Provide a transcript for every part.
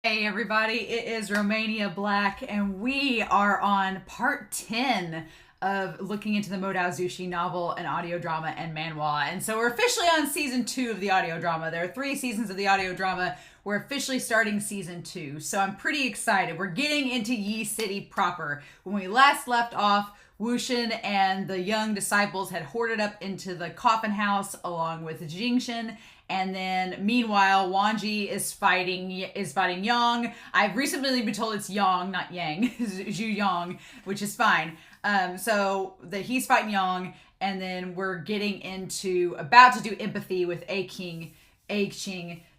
Hey everybody, it is Romania Black, and we are on part 10 of looking into the Modao Zushi novel and audio drama and manhwa. And so we're officially on season 2 of the audio drama. There are 3 seasons of the audio drama. We're officially starting season 2, so I'm pretty excited. We're getting into Yi City proper. When we last left off, Wushin and the young disciples had hoarded up into the coffin house along with XingChen, and then meanwhile Wanji is fighting Yang. I've recently been told it's Yang, not Yang, Zhu Yang, which is fine. So that he's fighting Yang, and then we're getting into about to do empathy with A-Qing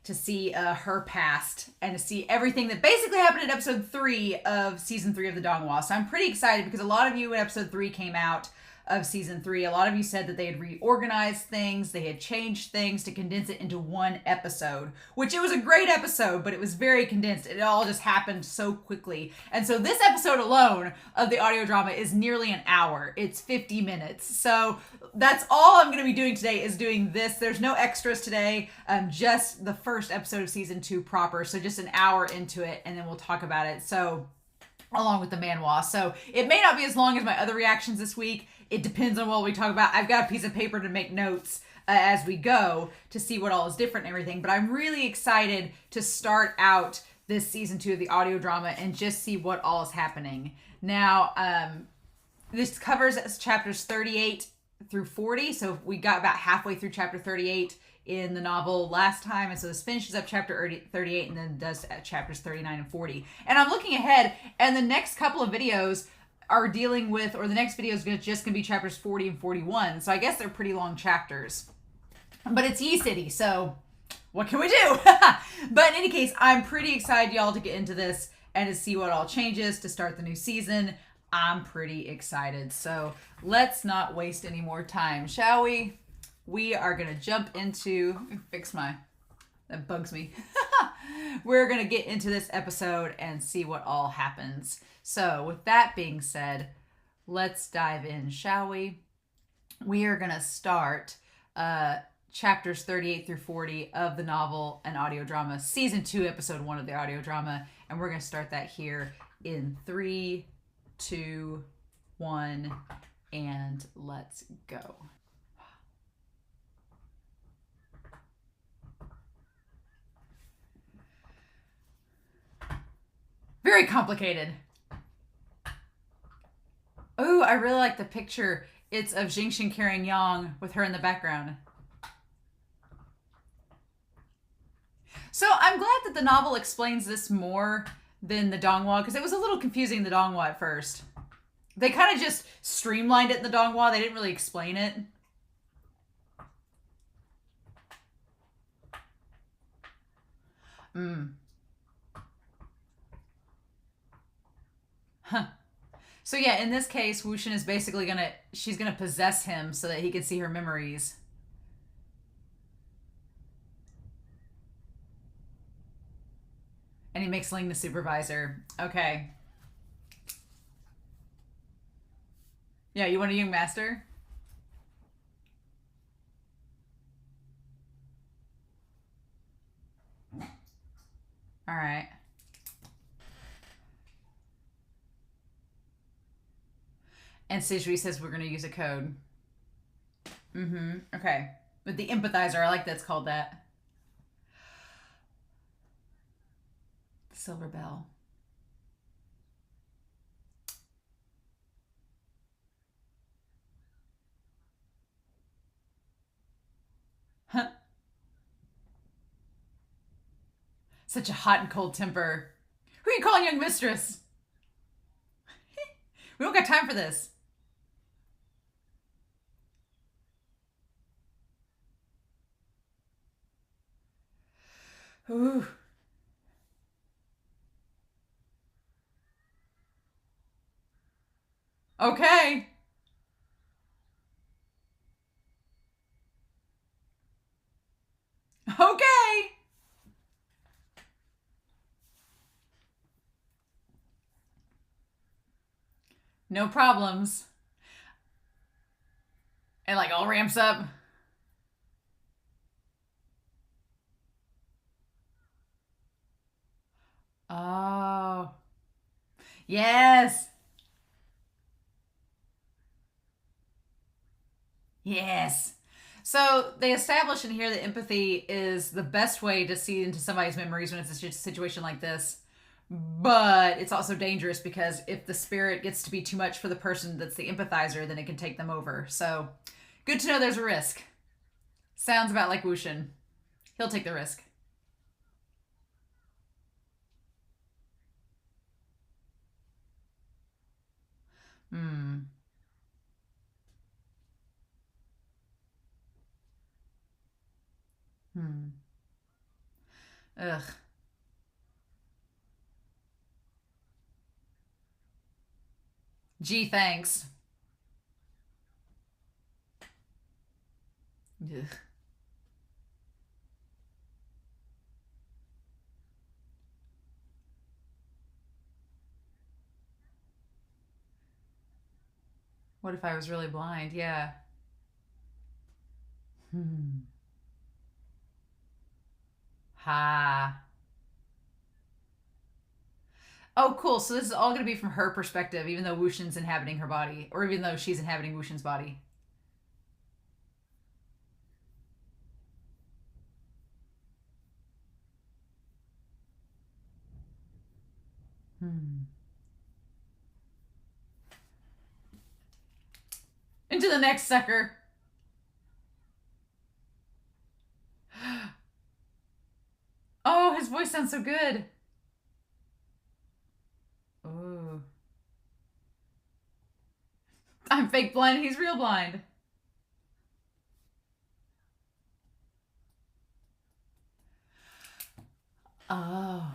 to see her past and to see everything that basically happened in episode 3 of season 3 of the donghua. So I'm pretty excited because a lot of you when episode 3 came out of season 3, a lot of you said that they had reorganized things, they had changed things to condense it into one episode, which it was a great episode, but it was very condensed. It all just happened so quickly. And so this episode alone of the audio drama is nearly an hour. It's 50 minutes. So that's all I'm going to be doing today is doing this. There's no extras today, just the first episode of season 2 proper. So just an hour into it, and then we'll talk about it. So along with the manhwa. So it may not be as long as my other reactions this week. It depends on what we talk about. I've got a piece of paper to make notes as we go to see what all is different and everything. But I'm really excited to start out this season 2 of the audio drama and just see what all is happening. Now, this covers chapters 38 through 40. So we got about halfway through chapter 38 in the novel last time, and so this finishes up chapter 38 and then does chapters 39 and 40. And I'm looking ahead, and the next couple of videos are dealing with, or the next video is just gonna be chapters 40 and 41. So I guess they're pretty long chapters, but it's Yi City, so what can we do? But in any case, I'm pretty excited, y'all, to get into this and to see what all changes to start the new season. I'm pretty excited, so let's not waste any more time, shall we? We are going to jump into, that bugs me. We're going to get into this episode and see what all happens. So with that being said, let's dive in, shall we? We are going to start chapters 38 through 40 of the novel and audio drama, season 2, episode 1 of the audio drama. And we're going to start that here in 3, 2, 1, and let's go. Very complicated. Oh, I really like the picture. It's of XingChen carrying Yang with her in the background. So I'm glad that the novel explains this more than the donghua, because it was a little confusing in the donghua at first. They kind of just streamlined it in the donghua. They didn't really explain it. Huh. So yeah, in this case, Wushin is basically she's gonna possess him so that he can see her memories. And he makes Ling the supervisor. Okay. Yeah, you want a young master? All right. And Sijui says we're going to use a code. Okay. With the empathizer, I like that's called that. The silver bell. Huh. Such a hot and cold temper. Who are you calling young mistress? We don't got time for this. Ooh. Okay. Okay. No problems. And like all ramps up. Oh. Yes. Yes. So they establish in here that empathy is the best way to see into somebody's memories when it's a situation like this. But it's also dangerous because if the spirit gets to be too much for the person that's the empathizer, then it can take them over. So good to know there's a risk. Sounds about like Wushin. He'll take the risk. Hmm. Hmm. Ugh. Gee, thanks. Ugh. What if I was really blind? Yeah. Hmm. Ha. Oh, cool. So this is all going to be from her perspective, even though Wushin's inhabiting her body, or even though she's inhabiting Wushin's body. Hmm. Into the next sucker. Oh, his voice sounds so good. Ooh. I'm fake blind. He's real blind. Oh.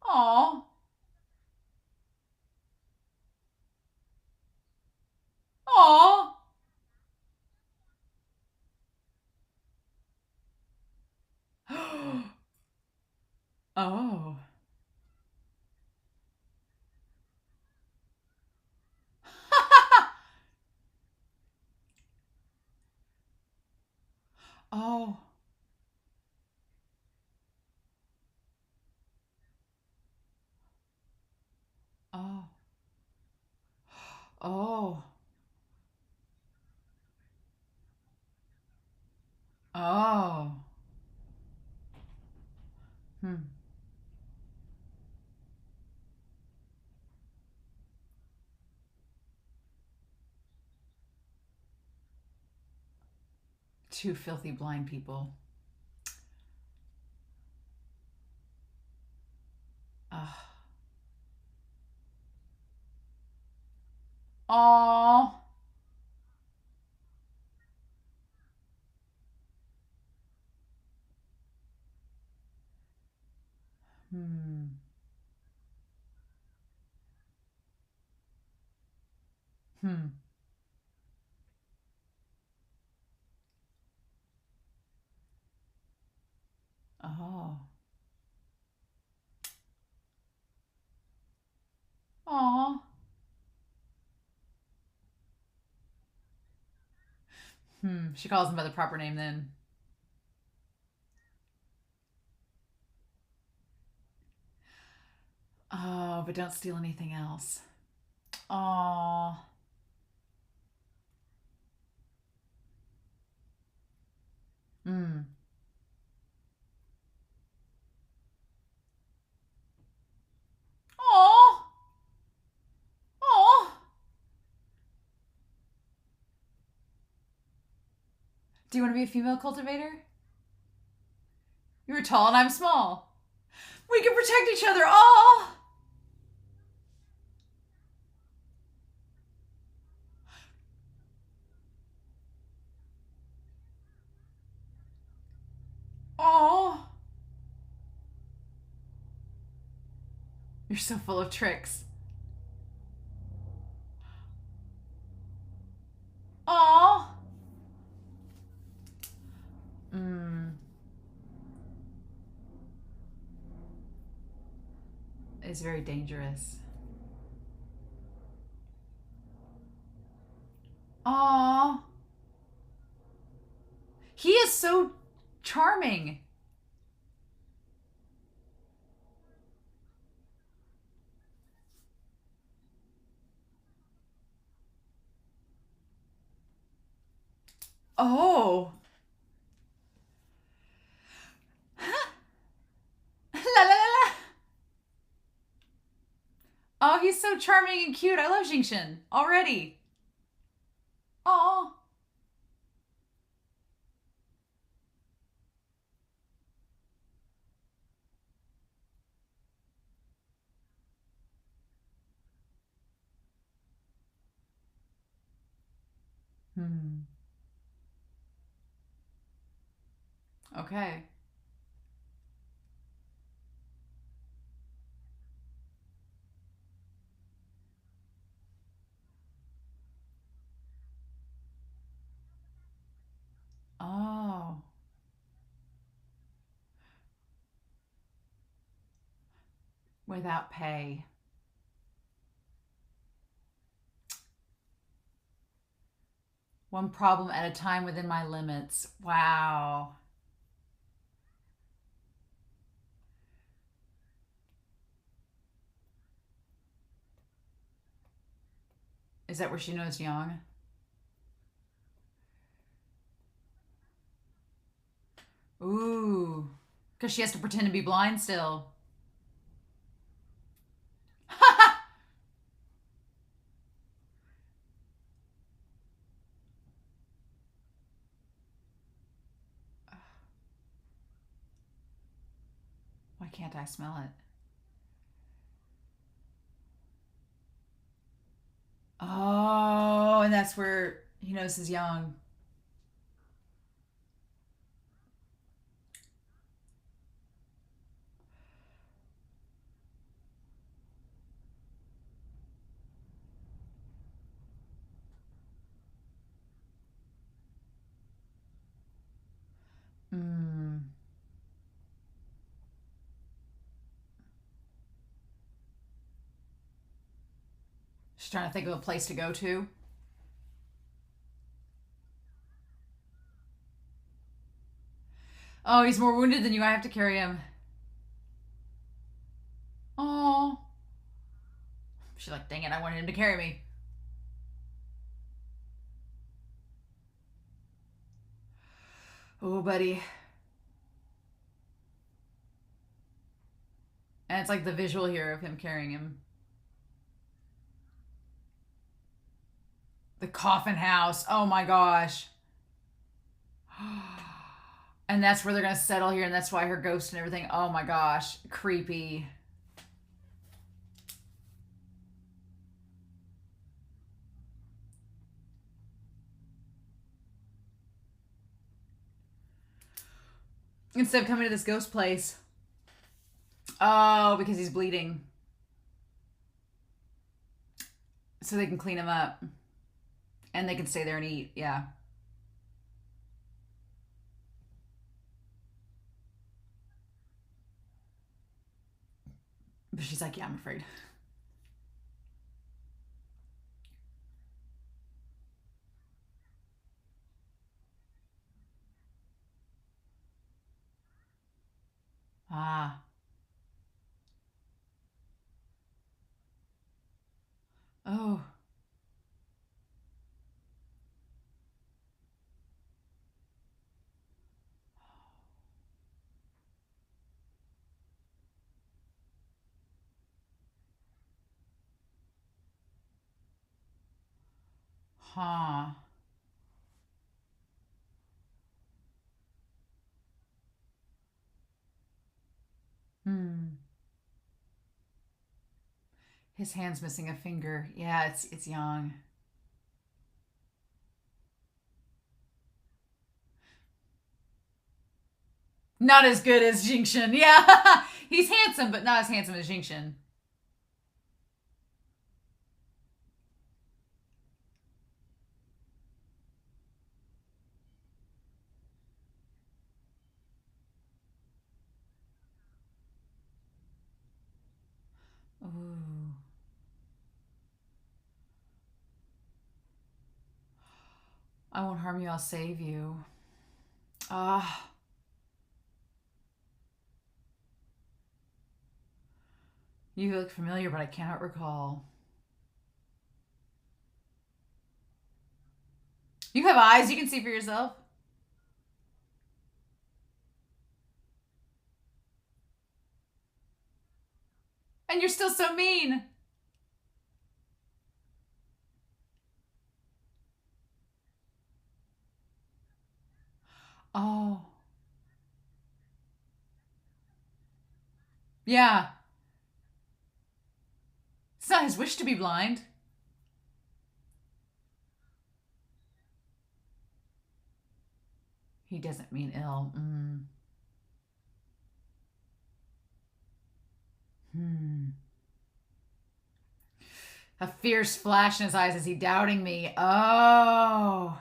Aw. Aw. Oh. Oh. Oh. Oh. Oh. Hmm. Two filthy blind people. Ugh. Aw. Hmm. Hmm. Oh. Aw. Hmm. She calls him by the proper name then. Oh, but don't steal anything else. Aw. Hmm. Aw. Aw. Do you want to be a female cultivator? You're tall and I'm small. We can protect each other. Aw. Aw. You're so full of tricks. Aw. Hmm. It's very dangerous. Aw. He is so charming. Oh. La la la la. Oh, he's so charming and cute. I love XingChen already. Oh. Hmm. Okay. Oh. Without pay. One problem at a time within my limits. Wow. Is that where she knows Yang? Ooh. Because she has to pretend to be blind still. Why can't I smell it? Oh, and that's where he knows he's young. Hmm. She's trying to think of a place to go to. Oh, he's more wounded than you. I have to carry him. Oh. She's like, dang it, I wanted him to carry me. Oh, buddy. And it's like the visual here of him carrying him. The coffin house. Oh my gosh. And that's where they're going to settle here, and that's why her ghost and everything. Oh my gosh. Creepy. Instead of coming to this ghost place. Oh, because he's bleeding. So they can clean him up. And they can stay there and eat. Yeah. But she's like, yeah, I'm afraid. Ah. Oh. Huh. Hmm. His hand's missing a finger. Yeah, it's young. Not as good as XingChen. Yeah. He's handsome, but not as handsome as XingChen. Ooh. I won't harm you, I'll save you. Ah. You look familiar, but I cannot recall. You have eyes. You can see for yourself. And you're still so mean. Oh. Yeah. It's not his wish to be blind. He doesn't mean ill. Mm. Hmm. A fierce flash in his eyes. Is he doubting me? Oh.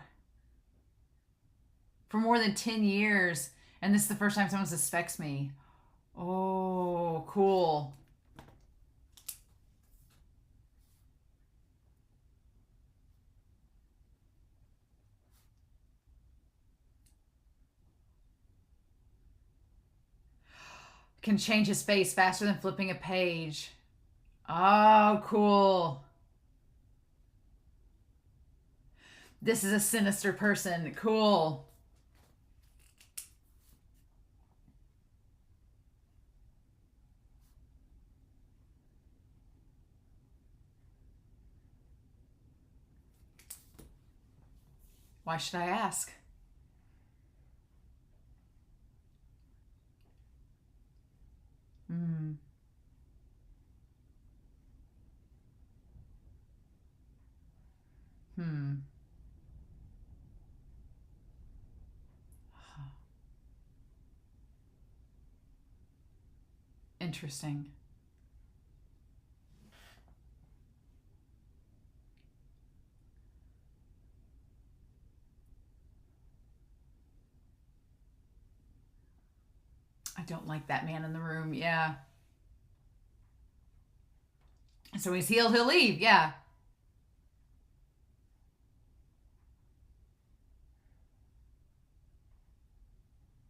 For more than 10 years. And this is the first time someone suspects me. Oh, cool. Can change his face faster than flipping a page. Oh, cool. This is a sinister person. Cool. Why should I ask? Hmm. Hmm. Interesting. I don't like that man in the room. Yeah. So he's healed, he'll leave. Yeah.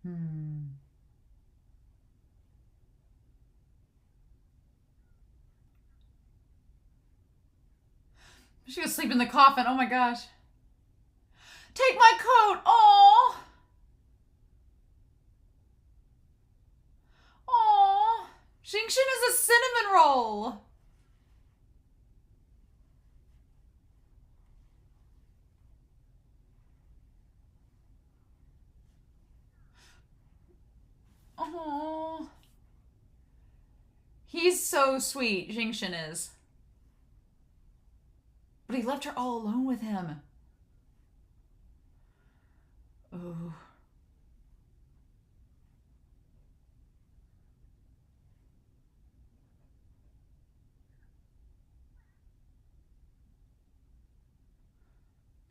Hmm. She was sleeping in the coffin. Oh my gosh. Take my coat. Oh. Oh. XingChen is a cinnamon roll. Oh. He's so sweet, XingChen is. But he left her all alone with him. Oh.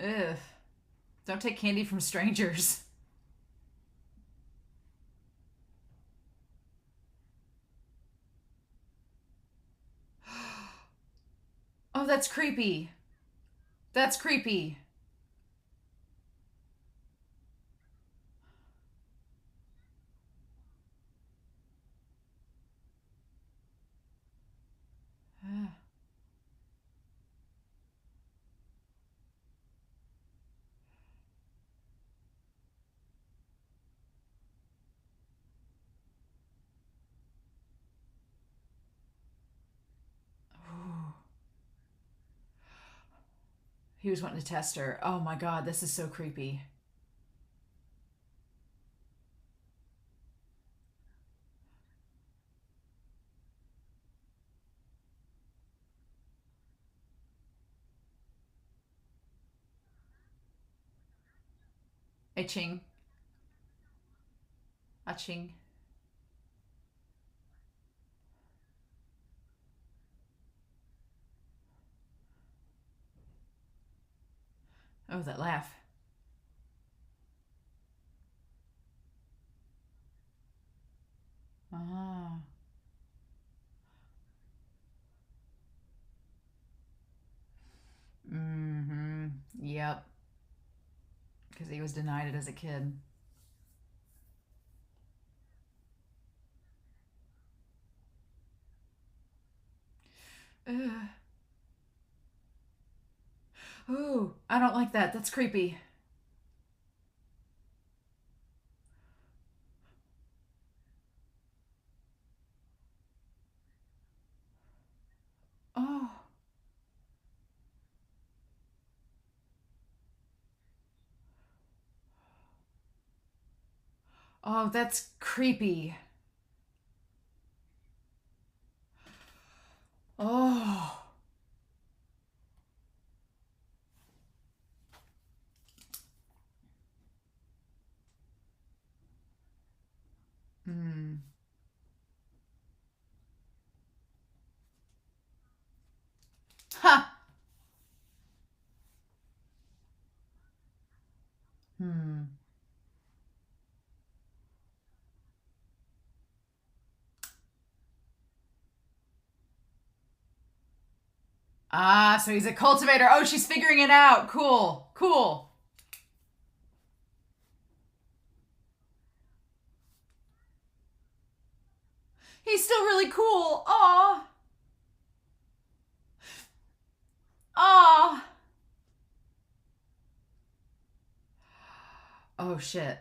Ugh. Don't take candy from strangers. Oh, that's creepy. That's creepy. He was wanting to test her. Oh my god, this is so creepy. A-Qing. A-Qing. Oh, that laugh. Ah. Mm-hmm. Yep. Because he was denied it as a kid. Ugh. Ooh, I don't like that. That's creepy. Oh, that's creepy. Oh. Hmm. Ha. Hmm. Ah, so he's a cultivator. Oh, she's figuring it out. Cool. Cool. He's still really cool. Aw. Aw. Oh, shit.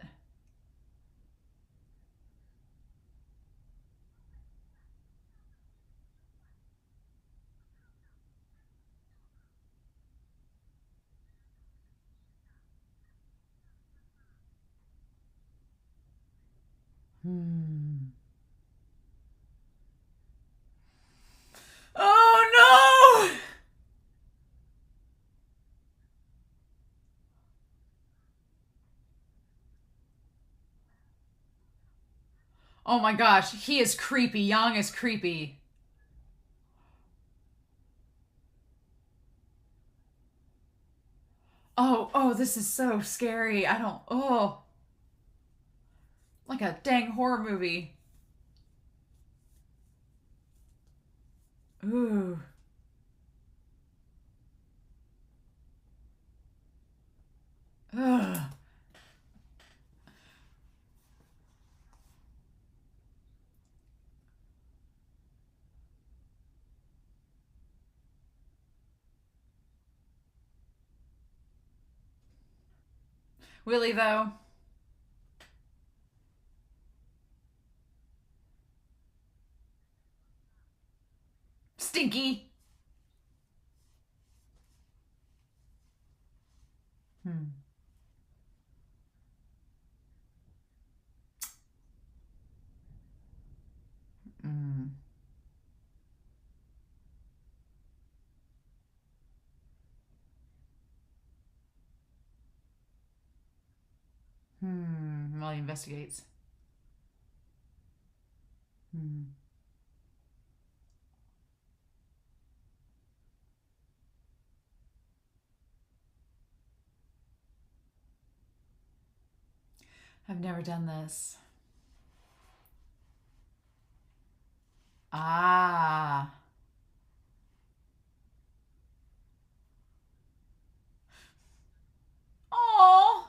Hmm. Oh, no. Oh, my gosh. He is creepy. Yang is creepy. Oh, oh, this is so scary. I don't. Oh. Like a dang horror movie. Ooh. Ugh. Willie, though. Stinky. Hmm. Mm. Hmm. While he investigates. Hmm. I've never done this. Ah. Oh.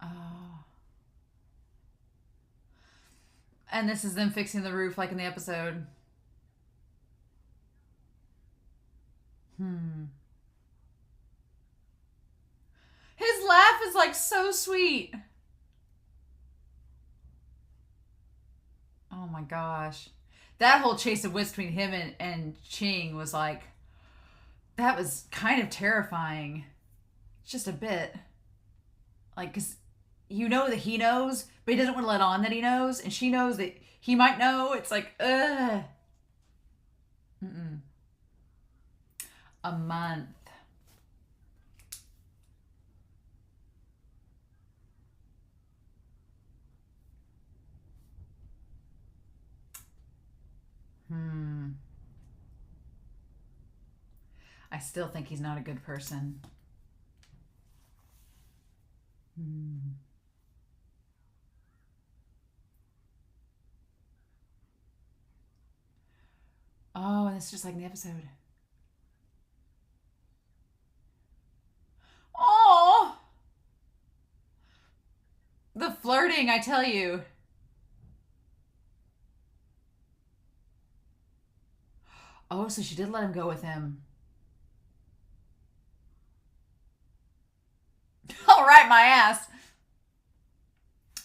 Oh. And this is them fixing the roof like in the episode. Hmm. His laugh is like so sweet. Oh my gosh. That whole chase of wits between him and Ching was like, that was kind of terrifying. Just a bit. Like, because you know that he knows, but he doesn't want to let on that he knows, and she knows that he might know. It's like, ugh. Mm-mm. A month. Hmm. I still think he's not a good person. Hmm. Oh, and it's just like in the episode. Oh, the flirting, I tell you. Oh, so she did let him go with him. All right, my ass.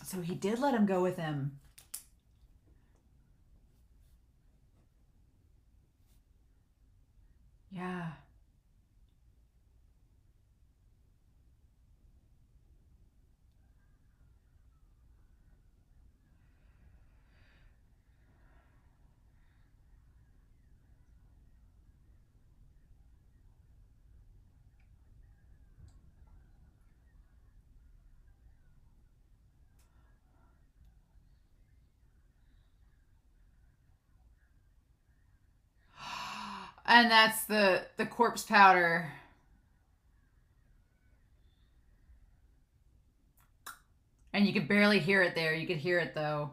So he did let him go with him. Yeah. And that's the corpse powder. And you could barely hear it there. You could hear it though.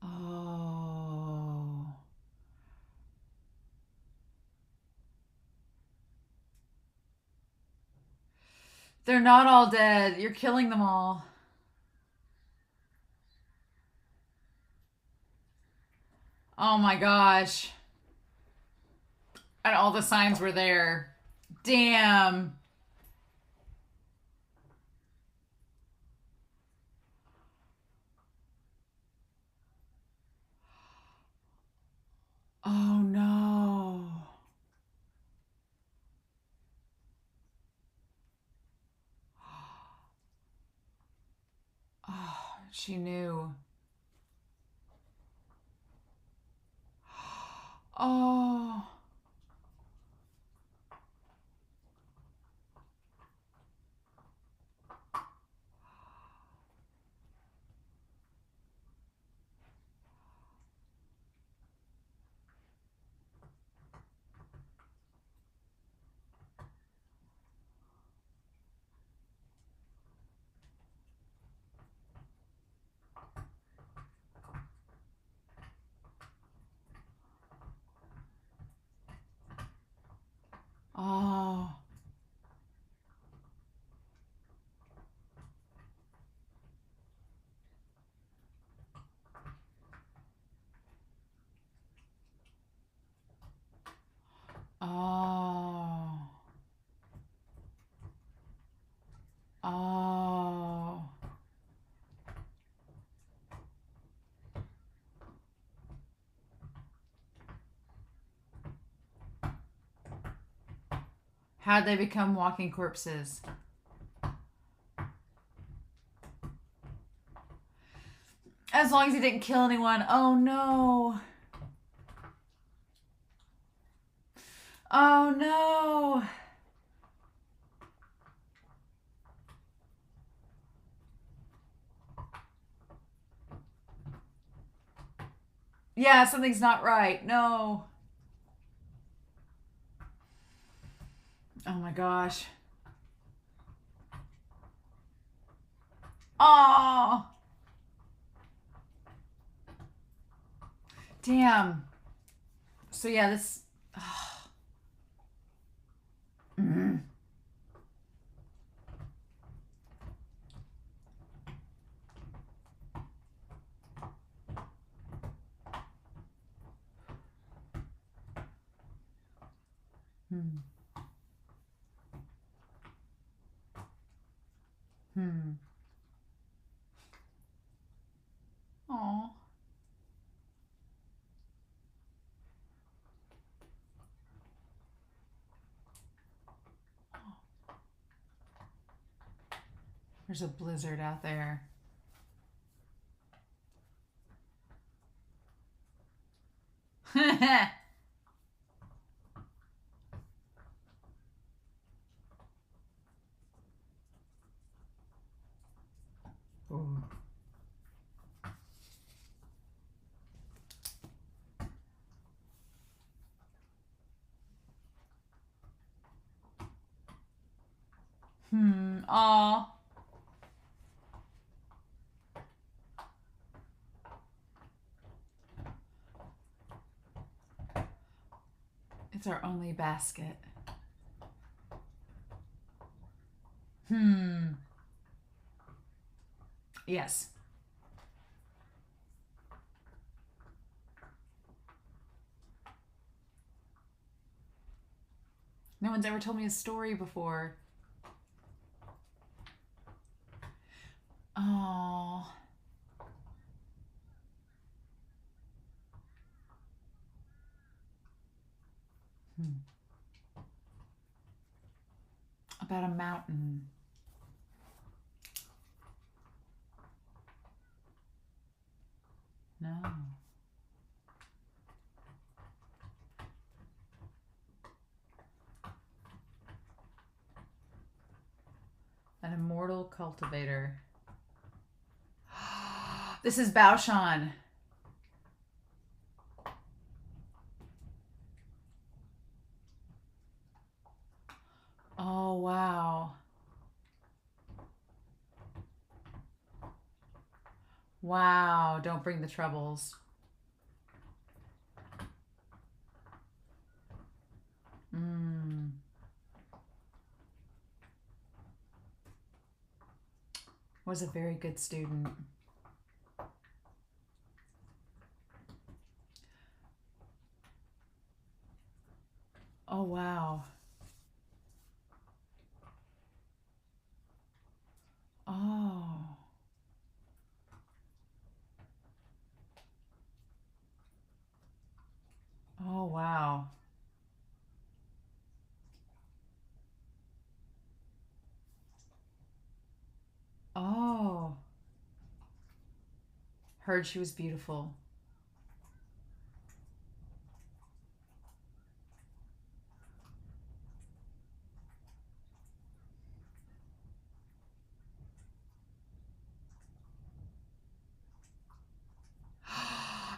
Oh. They're not all dead. You're killing them all. Oh my gosh. And all the signs were there. Damn. Oh no. Oh, she knew. Oh. Oh. Oh. Oh. How'd they become walking corpses? As long as he didn't kill anyone. Oh no. Oh no. Yeah, something's not right. No. Oh my gosh. Oh. Damn. So yeah, this. Mm. Hmm. Hmm. Oh. There's a blizzard out there. Ooh. Aw. It's our only basket. Yes. No one's ever told me a story before. Oh. About a mountain. No. An immortal cultivator. This is Baoshan. Oh, wow. Wow, don't bring the troubles. Was a very good student. Oh, wow. Oh. Oh, wow. Oh. Heard she was beautiful.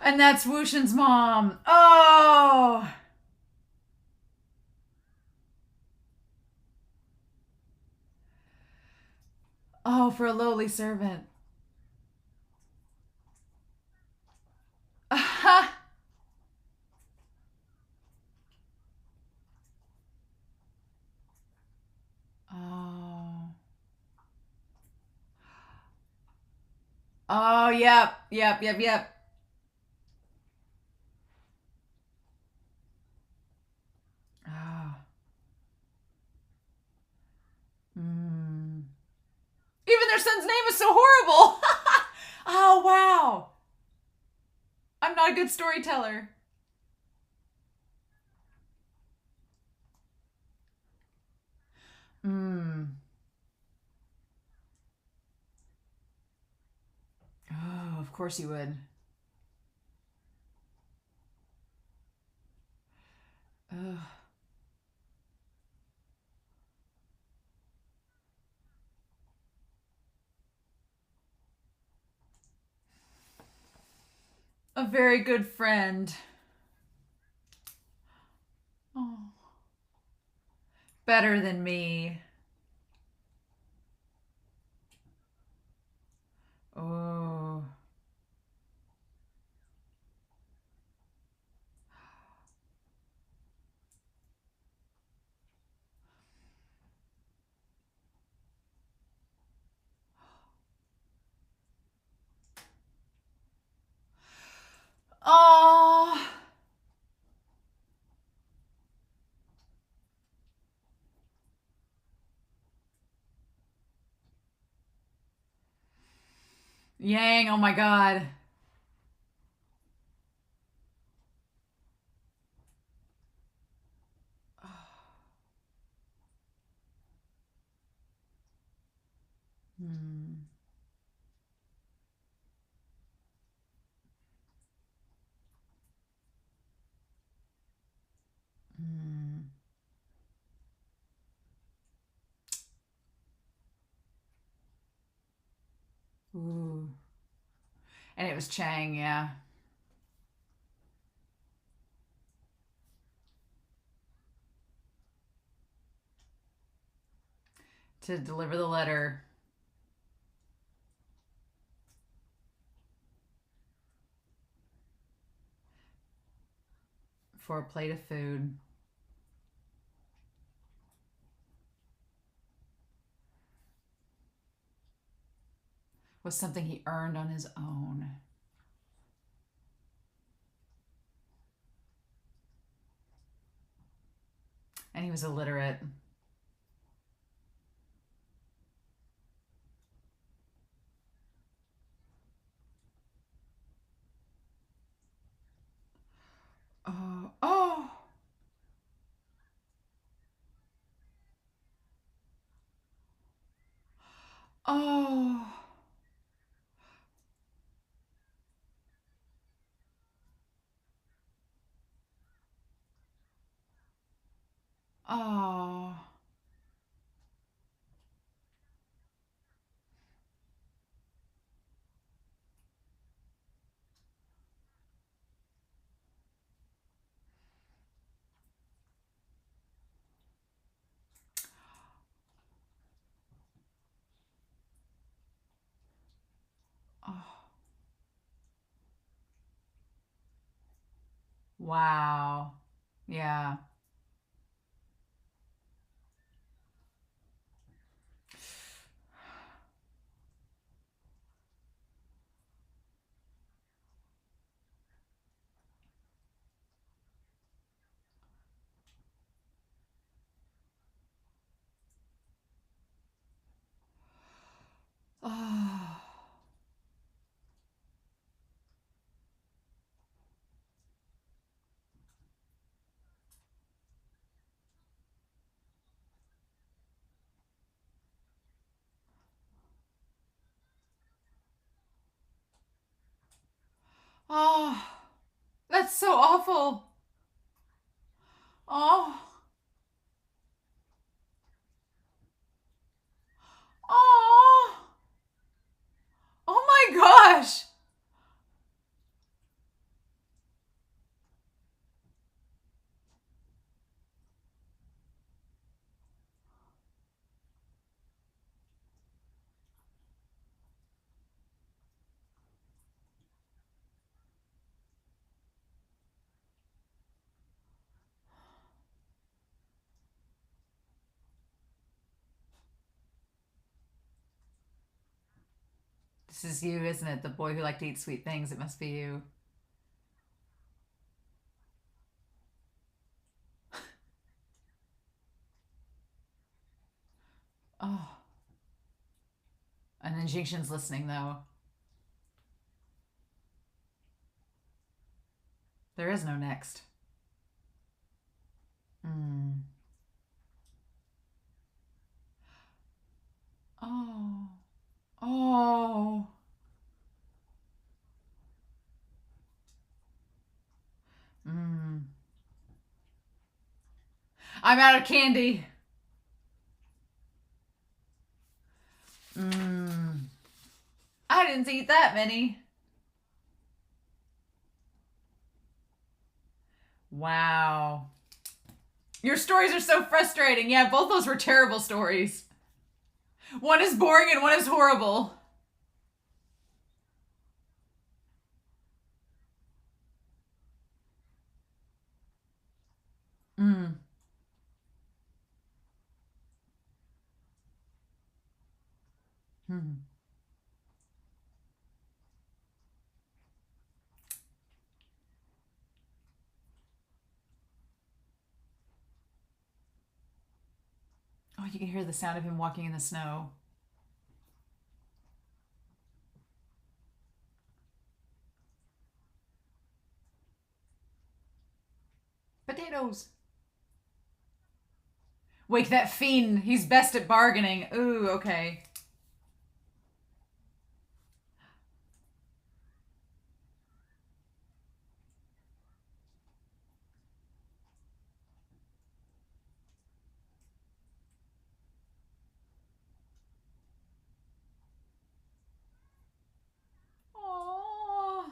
And that's Wushin's mom. Oh. Oh, for a lowly servant. Oh. Oh, yep. Oh. Mm. Even their son's name is so horrible. Oh, wow. I'm not a good storyteller. Oh, of course you would. Ugh. A very good friend. Oh. Better than me. Oh. Oh. Yang, oh my god. Hmm. Hmm. Ooh. And it was Chang, yeah. To deliver the letter. For a plate of food. Was something he earned on his own. And he was illiterate. Oh. Oh. Oh. Oh. Oh. Wow. Yeah. Oh. Oh. That's so awful. Oh. Oh. Oh my gosh. This is you, isn't it? The boy who liked to eat sweet things. It must be you. Oh. And then XingChen's listening, though. There is no next. Mm. Oh. Oh. Mm. I'm out of candy. Mm. I didn't eat that many. Wow. Your stories are so frustrating. Yeah, both those were terrible stories. One is boring and one is horrible. Mm. Mm. Oh, you can hear the sound of him walking in the snow. Potatoes. Wake that fiend. He's best at bargaining. Ooh, okay. Aww.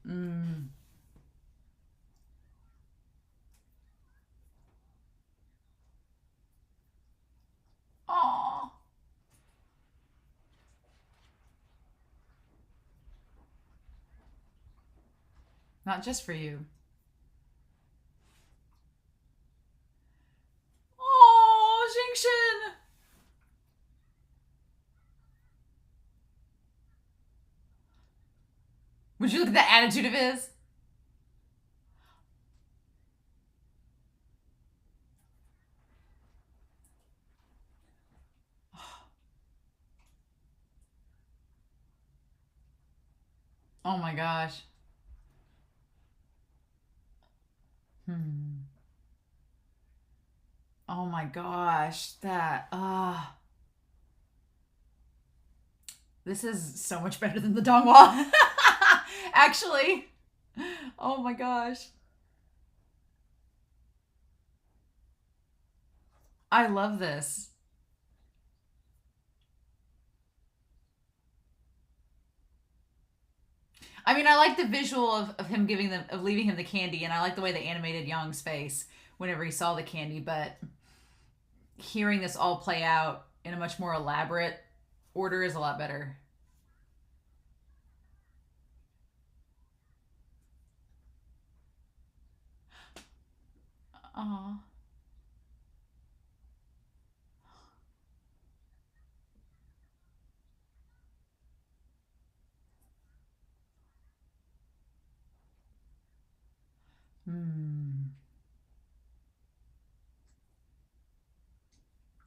Mm. Aww. Not just for you. Oh, XingChen. Would you look at the attitude of his? Oh my gosh. Oh my gosh, that this is so much better than the donghua. Actually. Oh my gosh. I love this. I mean, I like the visual of him giving them of leaving him the candy, and I like the way they animated Young's face whenever he saw the candy, but hearing this all play out in a much more elaborate order is a lot better. Oh. Hmm.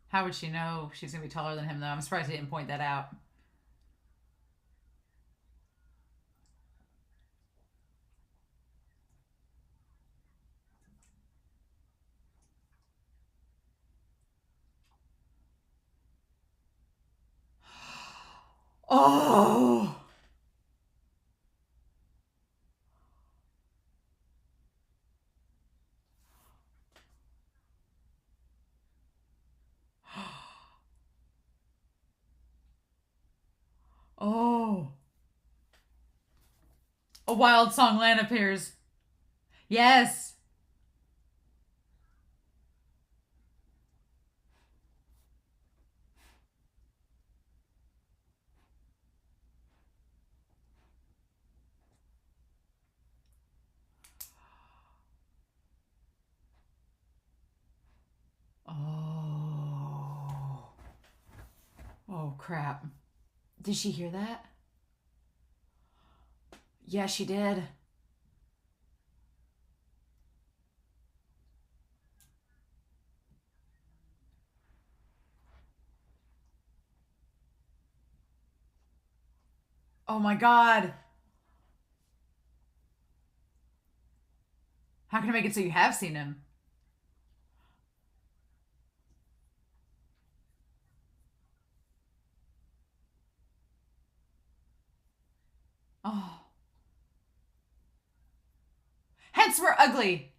How would she know she's gonna be taller than him though? I'm surprised he didn't point that out. Oh. Oh. A wild Song Lan appears. Yes. Oh. Oh crap. Did she hear that? Yeah, she did. Oh my god. How can I make it so you have seen him? Oh. Hence we're ugly.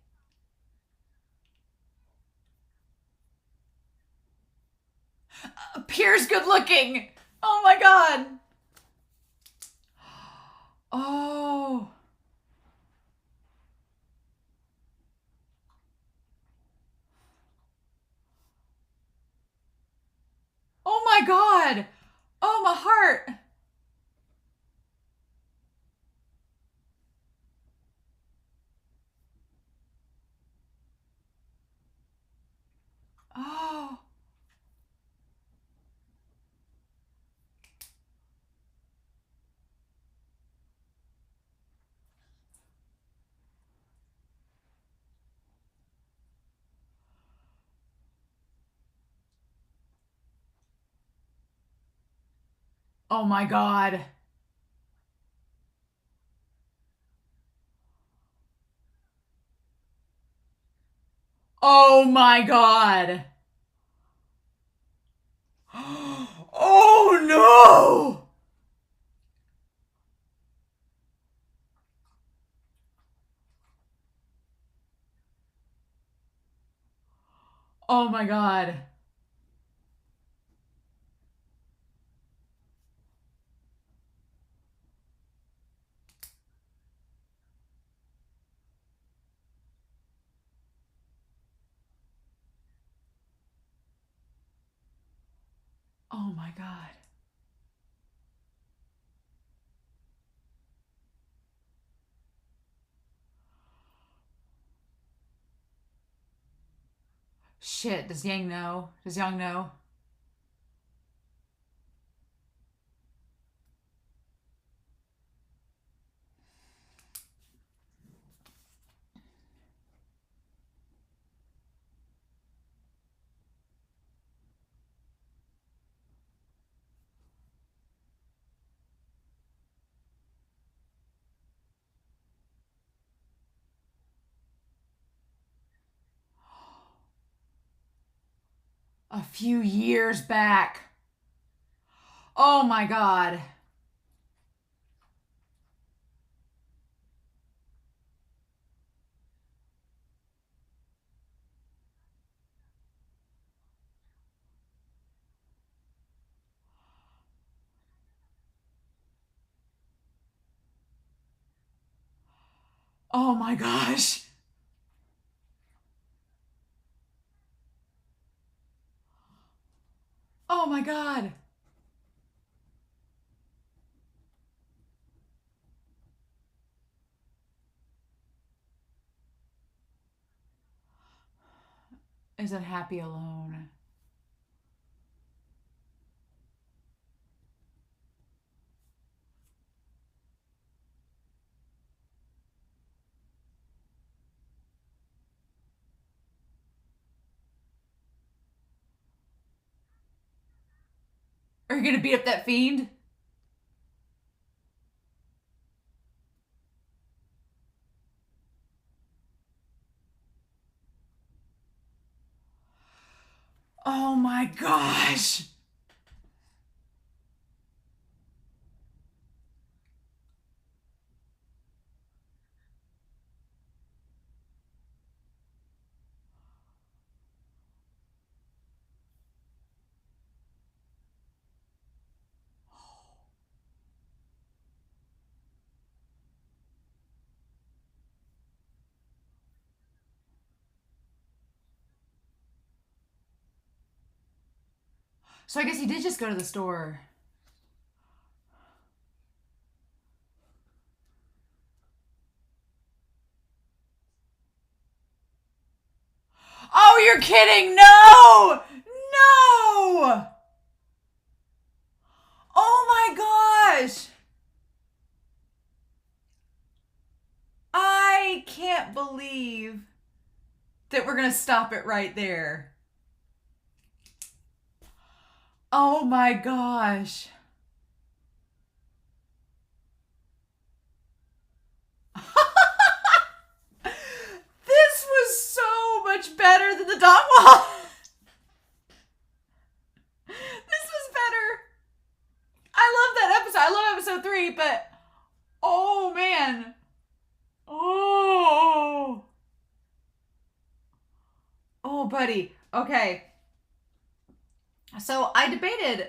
Pierre's good looking. Oh my god. Oh. Oh my god. Oh, my heart. Oh. Oh my god. Oh my god. Oh no. Oh my god. Oh my god. Shit, does Yang know? Does Yang know? A few years back. Oh my God. Oh my gosh. Oh my God. Isn't happy alone. Are you gonna beat up that fiend? Oh my gosh. So I guess he did just go to the store. Oh, you're kidding! No! No! Oh my gosh! I can't believe that we're gonna stop it right there. Oh my gosh. This was so much better than the donghua. This was better. I love that episode. I love episode 3, but oh man. Oh. Oh, buddy. Okay. So I debated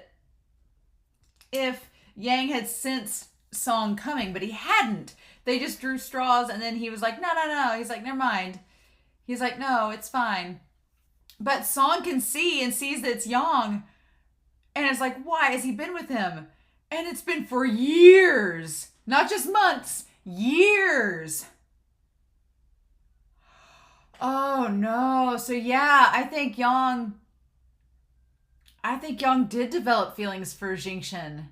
if Yang had sensed Song coming, but he hadn't. They just drew straws, and then he was like, no, no, no. He's like, never mind. He's like, no, it's fine. But Song can see and sees that it's Yang, and it's like, why has he been with him? And it's been for years. Not just months. Years. Oh no. So yeah, I think Yang did develop feelings for XingChen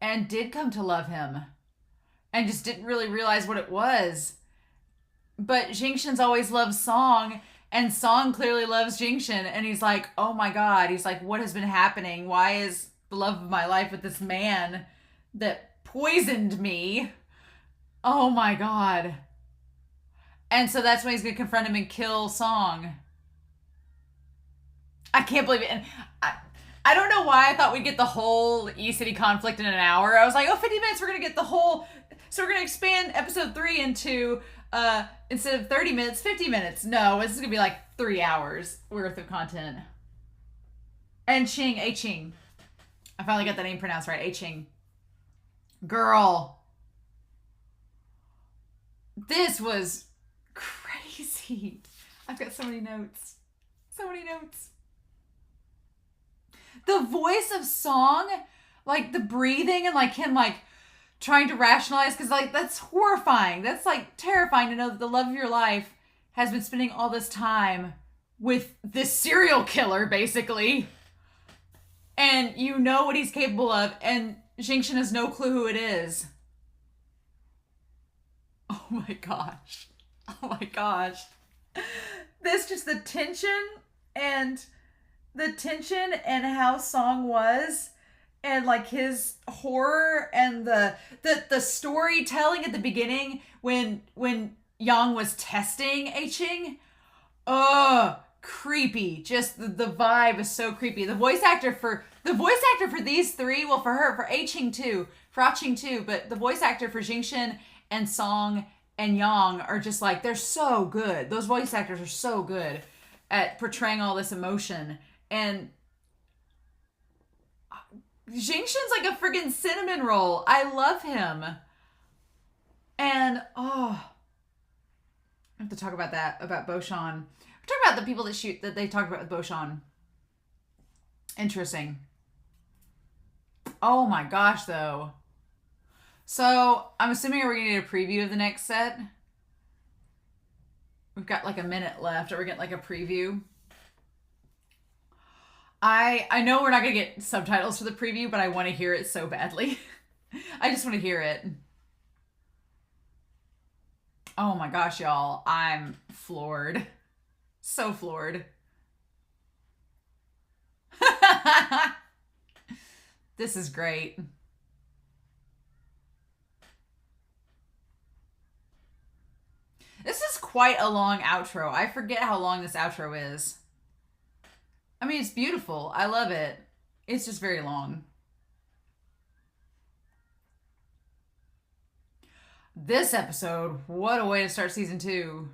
and did come to love him and just didn't really realize what it was. But XingChen's always loved Song, and Song clearly loves XingChen, and he's like, oh my God. He's like, what has been happening? Why is the love of my life with this man that poisoned me? Oh my God. And so that's when he's going to confront him and kill Song. I can't believe it. And I don't know why I thought we'd get the whole E-City conflict in an hour. I was like, oh, 50 minutes, we're going to get the whole... So we're going to expand episode 3 into, instead of 30 minutes, 50 minutes. No, this is going to be like 3 hours worth of content. And Qing, A-Qing. I finally got that name pronounced right. A-Qing. Girl. This was crazy. I've got so many notes. So many notes. The voice of Song, like the breathing and like him like trying to rationalize, because like that's horrifying. That's like terrifying to know that the love of your life has been spending all this time with this serial killer, basically. And you know what he's capable of, and XingChen has no clue who it is. Oh my gosh. Oh my gosh. This just the tension and how Song was, and like his horror and the storytelling at the beginning when Yang was testing A-Qing. Oh creepy. Just the vibe is so creepy. The voice actor for these three, well, for her, for A-Qing too, but the voice actor for XingChen and Song and Yang are just like, they're so good. Those voice actors are so good at portraying all this emotion. And XingChen's like a friggin' cinnamon roll. I love him. And I have to talk about that, about Beauchamp. We're talking about the people that they talked about with Beauchamp. Interesting. Oh my gosh, though. So, I'm assuming we're going to get a preview of the next set. We've got like a minute left. Or we're getting like a preview. I know we're not going to get subtitles for the preview, but I want to hear it so badly. I just want to hear it. Oh my gosh, y'all. I'm floored. So floored. This is great. This is quite a long outro. I forget how long this outro is. I mean, it's beautiful. I love it. It's just very long. This episode, what a way to start season 2.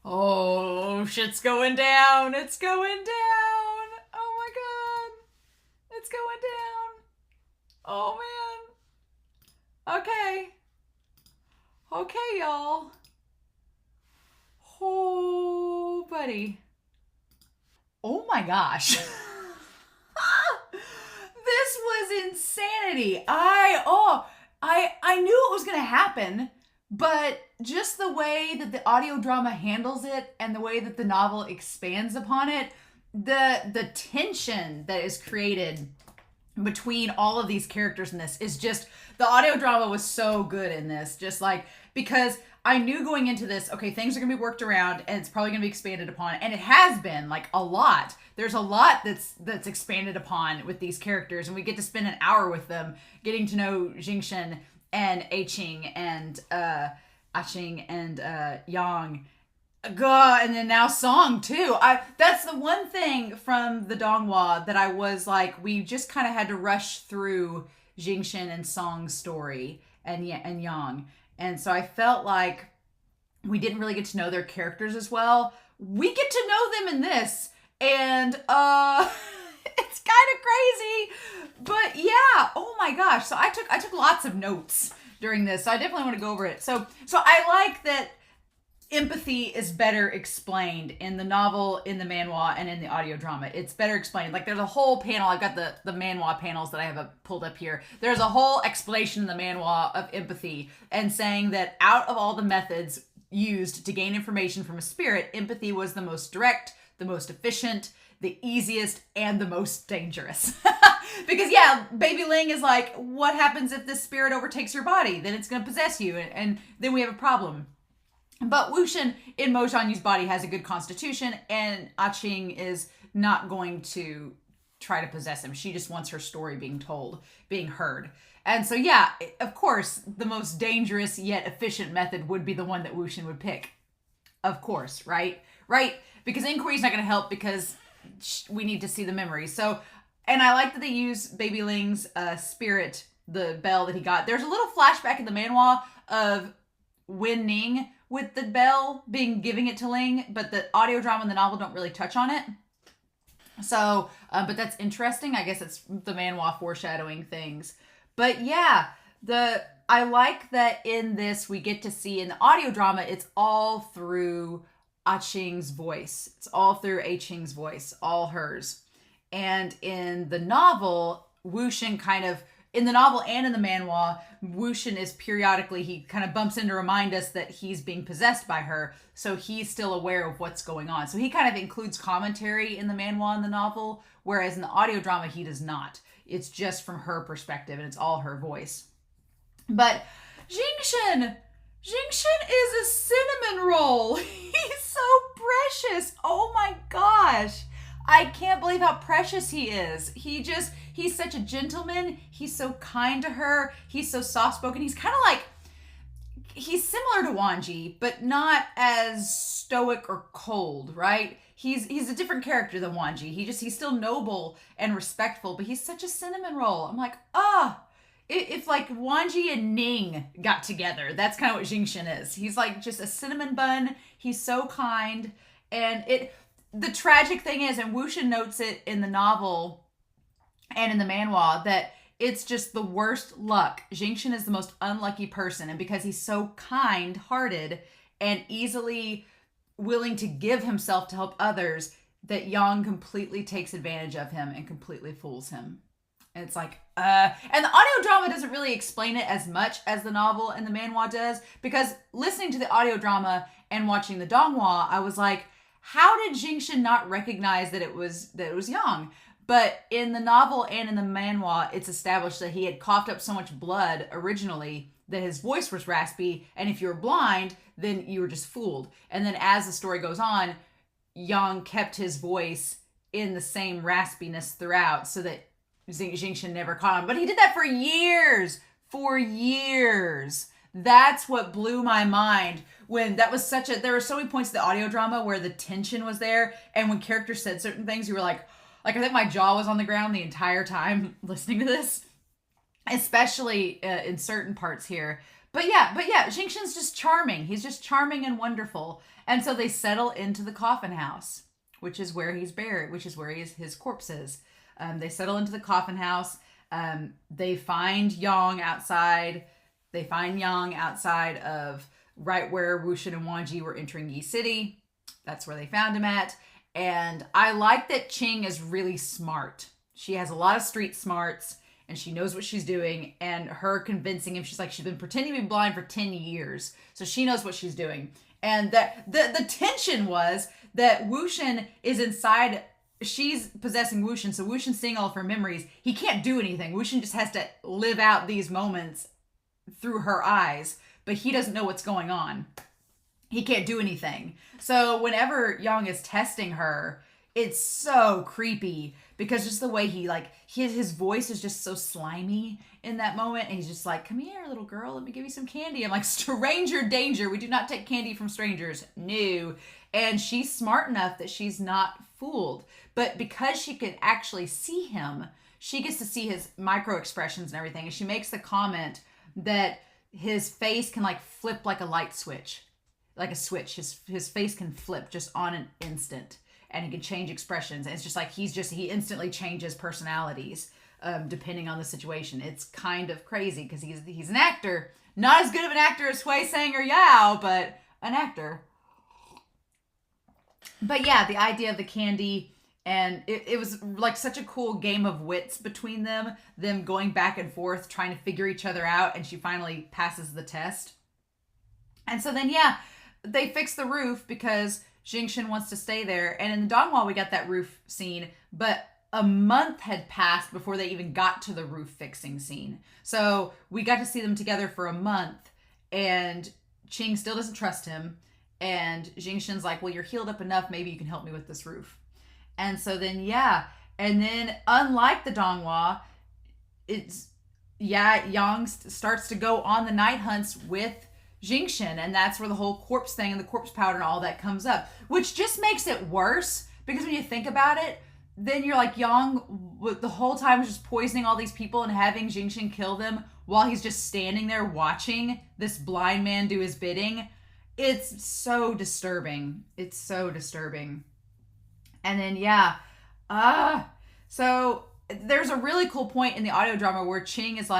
Oh, shit's going down. It's going down. Oh my god. It's going down. Oh man. Okay. Okay, y'all. Oh, buddy. Oh my gosh. This was insanity. I knew it was going to happen. But just the way that the audio drama handles it and the way that the novel expands upon it, the tension that is created between all of these characters in this is just, the audio drama was so good in this. Just like, because I knew going into this, okay, things are going to be worked around and it's probably going to be expanded upon. And it has been, like, a lot. There's a lot that's expanded upon with these characters. And we get to spend an hour with them, getting to know XingChen and A-Qing and A-Qing and Yang. God, and then now Song too. That's the one thing from the donghua that I was like, we just kind of had to rush through XingChen and Song's story and Yang. And so I felt like we didn't really get to know their characters as well. We get to know them in this, and it's kind of crazy. But yeah, oh my gosh. So I took lots of notes during this. So I definitely want to go over it. So I like that empathy is better explained in the novel, in the manhwa, and in the audio drama. It's better explained. Like, there's a whole panel. I've got the manhwa panels that I have pulled up here. There's a whole explanation in the manhwa of empathy, and saying that out of all the methods used to gain information from a spirit, empathy was the most direct, the most efficient, the easiest, and the most dangerous. Because yeah, Baby Ling is like, what happens if this spirit overtakes your body? Then it's going to possess you, and then we have a problem. But Wuxian in Mo Xianyu's body has a good constitution, and A-Qing is not going to try to possess him. She just wants her story being told, being heard. And so yeah, of course, the most dangerous yet efficient method would be the one that Wuxian would pick. Of course, right? Right? Because inquiry's not going to help, because we need to see the memories. So, and I like that they use Baby Ling's spirit, the bell that he got. There's a little flashback in the manhwa of Wen Ning with the bell giving it to Ling, but the audio drama and the novel don't really touch on it. So, but that's interesting. I guess it's the manhwa foreshadowing things. But yeah, I like that in this we get to see, in the audio drama, it's all through A-Qing's voice. It's all through A-Qing's voice, all hers. And in the novel, Wuxian in the novel and in the manhwa, Wuxian is periodically, he kind of bumps in to remind us that he's being possessed by her, so he's still aware of what's going on. So he kind of includes commentary in the manhwa and the novel, whereas in the audio drama, he does not. It's just from her perspective, and it's all her voice. But XingChen, XingChen is a cinnamon roll. He's so precious. Oh my gosh. I can't believe how precious he is. He's such a gentleman. He's so kind to her. He's so soft spoken. He's kind of like, he's similar to Wanji, but not as stoic or cold, right? He's a different character than Wanji. He's still noble and respectful, but he's such a cinnamon roll. I'm like, if like Wanji and Ning got together, that's kind of what XingChen is. He's like just a cinnamon bun. He's so kind. And the tragic thing is, and Wuxin notes it in the novel and in the manhwa, that it's just the worst luck. XingChen is the most unlucky person. And because he's so kind-hearted and easily willing to give himself to help others, that Yang completely takes advantage of him and completely fools him. And it's like, and the audio drama doesn't really explain it as much as the novel and the manhwa does, because listening to the audio drama and watching the donghua, I was like, how did XingChen not recognize that it was Yang? But in the novel and in the manhwa, it's established that he had coughed up so much blood originally that his voice was raspy, and if you were blind, then you were just fooled. And then as the story goes on, Yang kept his voice in the same raspiness throughout so that XingChen never caught him. But he did that for years. For years. That's what blew my mind. When that was there were so many points of the audio drama where the tension was there, and when characters said certain things, you were like I think my jaw was on the ground the entire time listening to this, especially in certain parts here. But yeah, XingChen's just charming. He's just charming and wonderful. And so they settle into the coffin house, which is where he's buried, which is where his corpse is. They settle into the coffin house. They find Yang outside. They find Yang outside of right where Wuxin and Wanji were entering Yi City. That's where they found him at. And I like that Qing is really smart. She has a lot of street smarts, and she knows what she's doing. And her convincing him, she's been pretending to be blind for 10 years. So she knows what she's doing. And that the tension was that Wuxin is inside. She's possessing Wuxin, so Wuxin's seeing all of her memories. He can't do anything. Wuxin just has to live out these moments through her eyes, but he doesn't know what's going on. He can't do anything. So whenever Yang is testing her, it's so creepy because just the way his voice is just so slimy in that moment. And he's just like, come here, little girl, let me give you some candy. I'm like, stranger danger. We do not take candy from strangers. No. And she's smart enough that she's not fooled. But because she could actually see him, she gets to see his micro expressions and everything. And she makes the comment that his face can flip like a light switch, like a switch. His face can flip just on an instant, and he can change expressions. And it's just like he instantly changes personalities depending on the situation. It's kind of crazy because he's an actor, not as good of an actor as Hui Sang or Yao, but an actor. But yeah, the idea of the candy, and it was like such a cool game of wits between them going back and forth, trying to figure each other out, and she finally passes the test. And so then, yeah, they fix the roof because XingChen wants to stay there. And in the donghua, we got that roof scene, but a month had passed before they even got to the roof fixing scene. So we got to see them together for a month, and Qing still doesn't trust him. And XingChen's like, well, you're healed up enough. Maybe you can help me with this roof. And so then, yeah. And then, unlike the donghua, Yang starts to go on the night hunts with XingChen. And that's where the whole corpse thing and the corpse powder and all that comes up. Which just makes it worse. Because when you think about it, then you're like, Yang the whole time was just poisoning all these people and having XingChen kill them while he's just standing there watching this blind man do his bidding. It's so disturbing. It's so disturbing. And then, yeah. So there's a really cool point in the audio drama where Qing is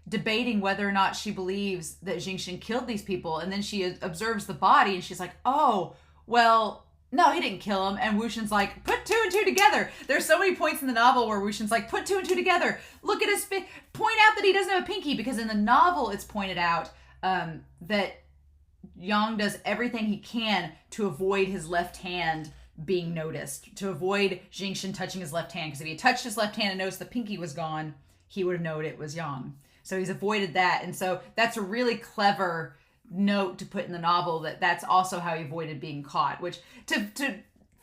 debating whether or not she believes that XingChen killed these people. And then she observes the body and she's like, oh, well, no, he didn't kill him. And Wuxin's like, put two and two together. There's so many points in the novel where Wuxin's like, put two and two together. Look at his point out that he doesn't have a pinky, because in the novel it's pointed out that Yang does everything he can to avoid his left hand being noticed, to avoid XingChen touching his left hand, because if he had touched his left hand and noticed the pinky was gone, he would have known it was Yang. So he's avoided that. And so that's a really clever note to put in the novel that that's also how he avoided being caught, which to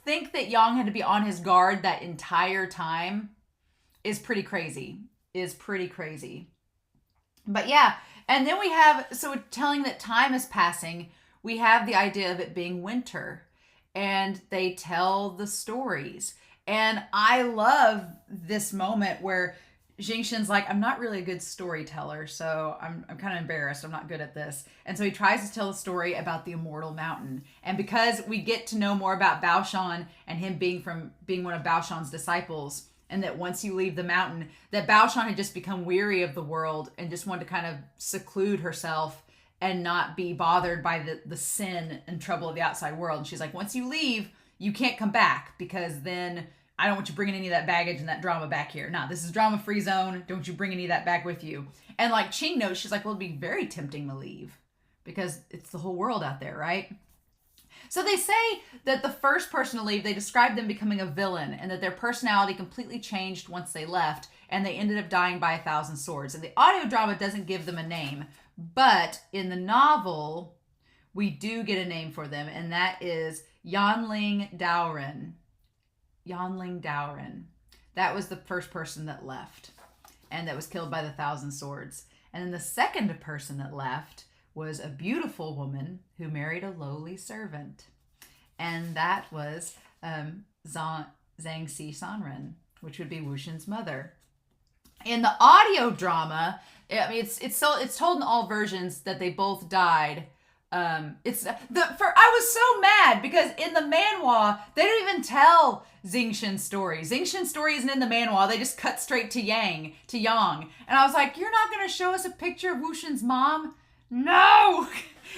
think that Yang had to be on his guard that entire time is pretty crazy. But yeah, and then we have, so telling that time is passing, we have the idea of it being winter, and they tell the stories. And I love this moment where XingChen's like, I'm not really a good storyteller, so I'm kind of embarrassed. I'm not good at this. And so he tries to tell a story about the immortal mountain. And because we get to know more about Bao Shan and him being one of Bao Shan's disciples, and that once you leave the mountain, that Bao Shan had just become weary of the world and just wanted to kind of seclude herself and not be bothered by the sin and trouble of the outside world. And she's like, once you leave, you can't come back, because then I don't want you bringing any of that baggage and that drama back here. No, this is drama-free zone. Don't you bring any of that back with you. And like Qing knows, she's like, well, it'd be very tempting to leave because it's the whole world out there, right? So they say that the first person to leave, they described them becoming a villain, and that their personality completely changed once they left, and they ended up dying by 1,000 swords. And the audio drama doesn't give them a name, but in the novel, we do get a name for them, and that is Yanling Daoren. Yanling Daoren. That was the first person that left, and that was killed by the 1,000 swords. And then the second person that left was a beautiful woman who married a lowly servant. And that was Zhangxi Sanren, which would be Wuxin's mother. In the audio drama, I mean, it's told in all versions that they both died. I was so mad because in the manhua, they don't even tell XingChen's story. XingChen's story isn't in the manhua. They just cut straight to Yang. And I was like, you're not going to show us a picture of Wuxin's mom? No!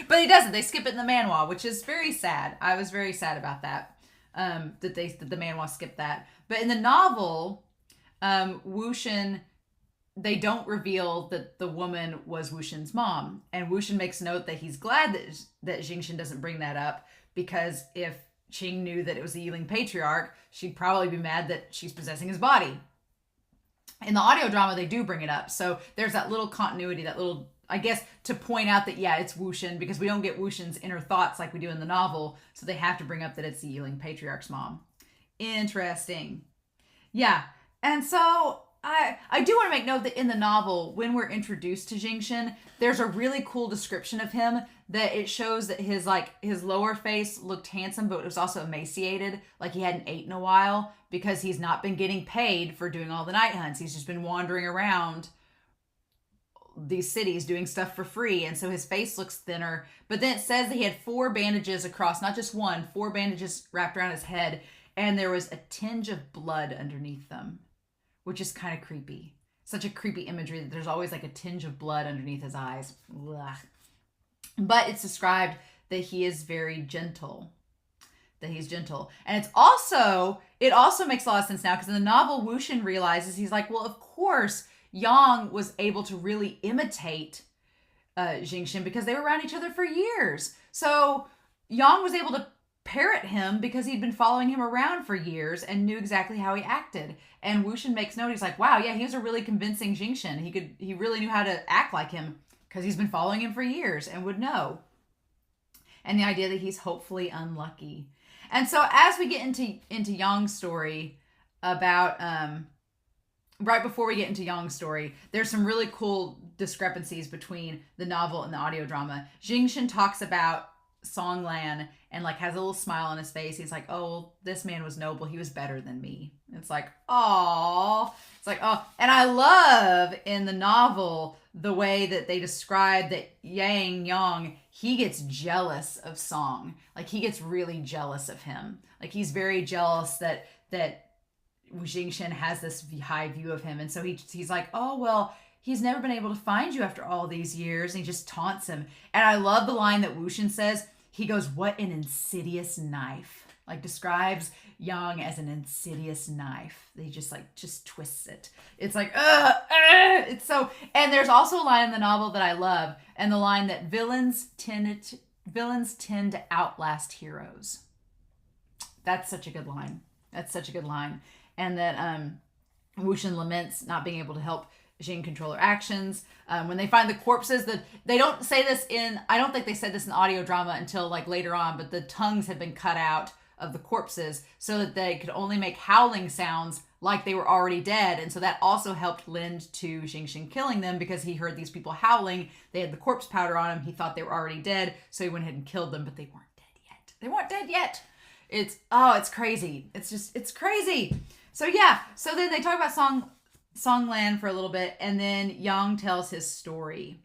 But he doesn't. They skip it in the manhua, which is very sad. I was very sad about that. That the manhua skipped that. But in the novel, Wuxin, they don't reveal that the woman was Wuxin's mom. And Wuxin makes note that he's glad that XingChen doesn't bring that up, because if Qing knew that it was the Yiling patriarch, she'd probably be mad that she's possessing his body. In the audio drama, they do bring it up. So there's that little continuity, that little, I guess, to point out that, yeah, it's Wuxin, because we don't get Wuxin's inner thoughts like we do in the novel. So they have to bring up that it's the Yiling patriarch's mom. Interesting. Yeah. And so I do want to make note that in the novel, when we're introduced to XingChen, there's a really cool description of him that it shows that his lower face looked handsome, but it was also emaciated, like he hadn't eaten in a while, because he's not been getting paid for doing all the night hunts. He's just been wandering around these cities doing stuff for free, and so his face looks thinner. But then it says that he had 4 bandages across, not just one, 4 bandages wrapped around his head, and there was a tinge of blood underneath them, which is kind of creepy. Such a creepy imagery that there's always like a tinge of blood underneath his eyes. Ugh. But it's described that he is very gentle. That he's gentle. And it also makes a lot of sense now, because in the novel, Wuxin realizes, he's like, well, of course, Yang was able to really imitate XingChen because they were around each other for years. So Yang was able to parrot him because he'd been following him around for years and knew exactly how he acted. And Wuxin makes note, he's like, wow, yeah, he was a really convincing XingChen. He really knew how to act like him because he's been following him for years and would know. And the idea that he's hopefully unlucky. And so as we get into Yang's story about, right before we get into Yang's story, there's some really cool discrepancies between the novel and the audio drama. XingChen talks about Song Lan and like has a little smile on his face. He's like, oh, this man was noble. He was better than me. It's like, oh, it's like, oh. And I love in the novel the way that they describe that Yang, he gets jealous of Song. Like he gets really jealous of him. Like he's very jealous that XingChen has this high view of him. And so he's like, oh, well, he's never been able to find you after all these years. And he just taunts him. And I love the line that Wuxin says. He goes, what an insidious knife. Like describes Yang as an insidious knife. They just twists it. It's like, it's so, and there's also a line in the novel that I love. And the line that villains tend to outlast heroes. That's such a good line. And that Wuxin laments not being able to help Jing control her actions. When they find the corpses, they don't say this I don't think they said this in audio drama until like later on, but the tongues had been cut out of the corpses so that they could only make howling sounds like they were already dead. And so that also helped lend to XingChen killing them, because he heard these people howling. They had the corpse powder on them. He thought they were already dead, so he went ahead and killed them, but they weren't dead yet. They weren't dead yet. It's crazy. It's crazy. So yeah, so then they talk about Song Lan for a little bit, and then Yang tells his story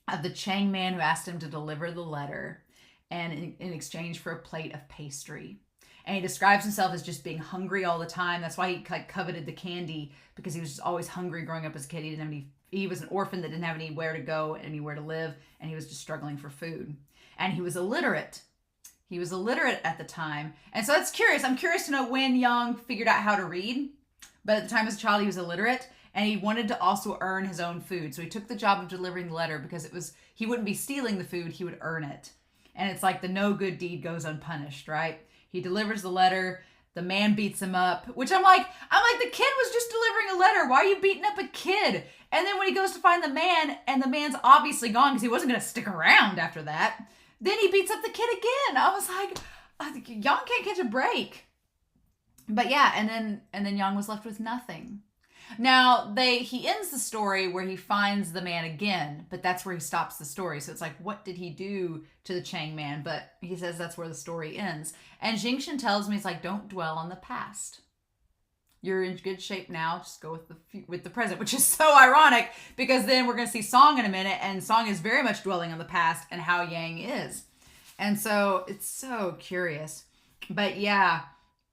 of the Chang man who asked him to deliver the letter and in exchange for a plate of pastry. And he describes himself as just being hungry all the time. That's why he coveted the candy, because he was just always hungry growing up as a kid. He was an orphan that didn't have anywhere to go, anywhere to live, and he was just struggling for food. And he was illiterate. He was illiterate at the time. And so that's curious. I'm curious to know when Yang figured out how to read. But at the time as a child, he was illiterate, and he wanted to also earn his own food. So he took the job of delivering the letter because he wouldn't be stealing the food, he would earn it. And it's like the no good deed goes unpunished, right? He delivers the letter. The man beats him up, which I'm like, the kid was just delivering a letter. Why are you beating up a kid? And then when he goes to find the man, and the man's obviously gone because he wasn't going to stick around after that, then he beats up the kid again. I was like, Yang can't catch a break. But yeah, and then Yang was left with nothing. Now, he ends the story where he finds the man again, but that's where he stops the story. So it's like, what did he do to the Chang man? But he says that's where the story ends. And XingChen tells me, it's like, don't dwell on the past. You're in good shape now. Just go with the present, which is so ironic, because then we're going to see Song in a minute, and Song is very much dwelling on the past and how Yang is. And so it's so curious. But yeah,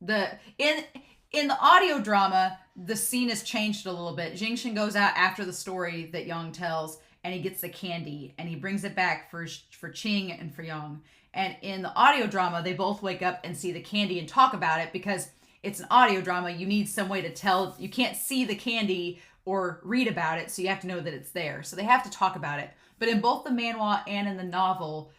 in the audio drama, the scene has changed a little bit. XingChen goes out after the story that Yang tells, and he gets the candy, and he brings it back for Qing and for Yang. And in the audio drama, they both wake up and see the candy and talk about it, because it's an audio drama. You need some way to tell. You can't see the candy or read about it, so you have to know that it's there. So they have to talk about it. But in both the manhwa and in the novel,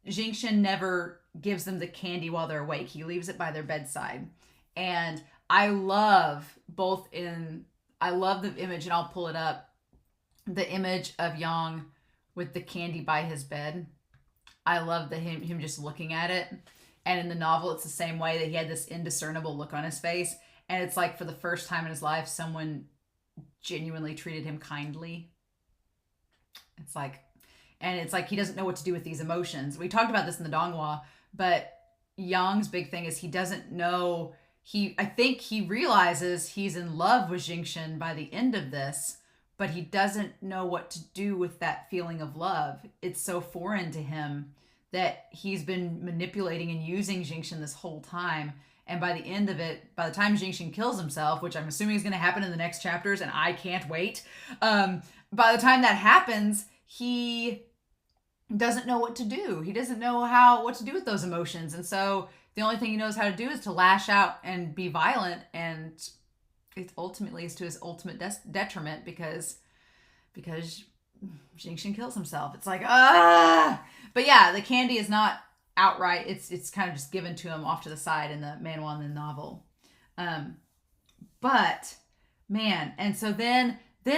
XingChen never gives them the candy while they're awake. He leaves it by their bedside. And I love the image, and I'll pull it up, the image of Yang with the candy by his bed. I love him just looking at it. And in the novel, it's the same way, that he had this indiscernible look on his face. And it's like, for the first time in his life, someone genuinely treated him kindly. It's like he doesn't know what to do with these emotions. We talked about this in the donghua, but Yang's big thing is he doesn't know. I think he realizes he's in love with XingChen by the end of this, but he doesn't know what to do with that feeling of love. It's so foreign to him that he's been manipulating and using XingChen this whole time. And by the end of it, by the time XingChen kills himself, which I'm assuming is going to happen in the next chapters, and I can't wait, by the time that happens, he doesn't know what to do. He doesn't know what to do with those emotions. And so the only thing he knows how to do is to lash out and be violent, and it ultimately is to his ultimate detriment, because XingChen kills himself. It's like, But yeah, the candy is not outright. It's kind of just given to him off to the side in the manhwa and the novel. But man, and so then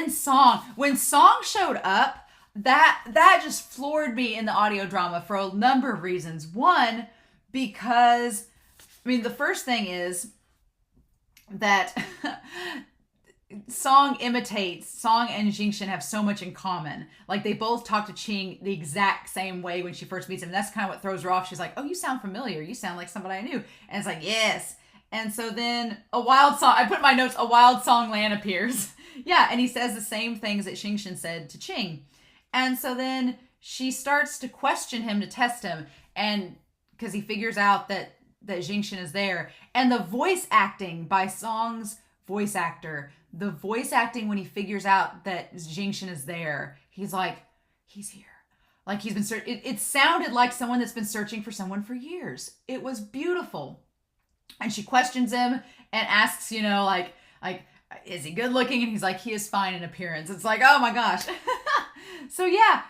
Song, when Song showed up, that just floored me in the audio drama for a number of reasons. One, because the first thing is that Song and XingChen have so much in common. Like, they both talk to Qing the exact same way when she first meets him. And that's kind of what throws her off. She's like, oh, you sound familiar. You sound like somebody I knew. And it's like, yes. And so then I put in my notes, a wild Song Lan appears. Yeah, and he says the same things that XingChen said to Qing. And so then she starts to question him, to test him, and because he figures out that XingChen is there. And the voice acting by Song's voice actor, the voice acting when he figures out that XingChen is there, he's like, he's here. Like, he's been it sounded like someone that's been searching for someone for years. It was beautiful. And she questions him and asks, like, is he good looking? And he's like, he is fine in appearance. It's like, oh my gosh. So yeah,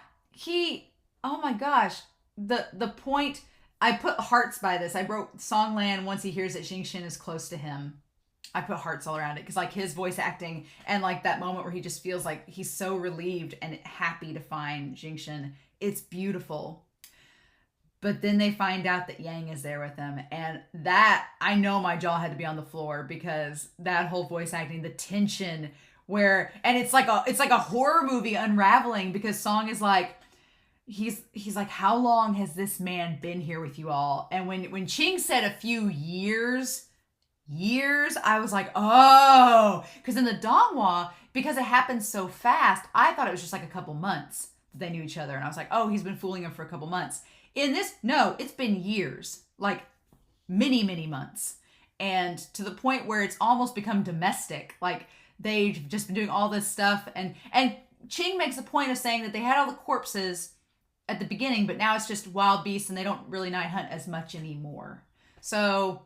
oh my gosh, the point, I put hearts by this. I wrote Song Lan once he hears that XingChen is close to him. I put hearts all around it because like his voice acting and like that moment where he just feels like he's so relieved and happy to find XingChen. It's beautiful. But then they find out that Yang is there with them. And that, I know my jaw had to be on the floor because that whole voice acting, the tension where, and it's like a horror movie unraveling because Song is like, he's like, how long has this man been here with you all? And when Qing said a few years, I was like, oh, because in the donghua, because it happened so fast, I thought it was just like a couple months that they knew each other. And I was like, oh, he's been fooling him for a couple months. In this, no, it's been years, like many, many months. And to the point where it's almost become domestic. Like they've just been doing all this stuff. And Qing makes a point of saying that they had all the corpses at the beginning, but now it's just wild beasts and they don't really night hunt as much anymore. So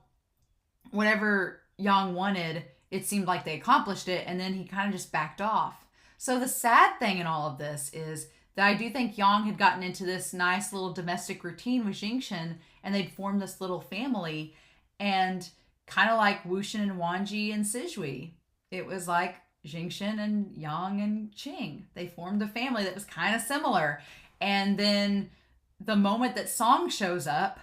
whatever Yang wanted, it seemed like they accomplished it. And then he kind of just backed off. So the sad thing in all of this is that I do think Yang had gotten into this nice little domestic routine with XingChen and they'd formed this little family. And kind of like Wuxin and Wanji and Sizhui, it was like XingChen and Yang and Qing. They formed a family that was kind of similar. And then the moment that Song shows up,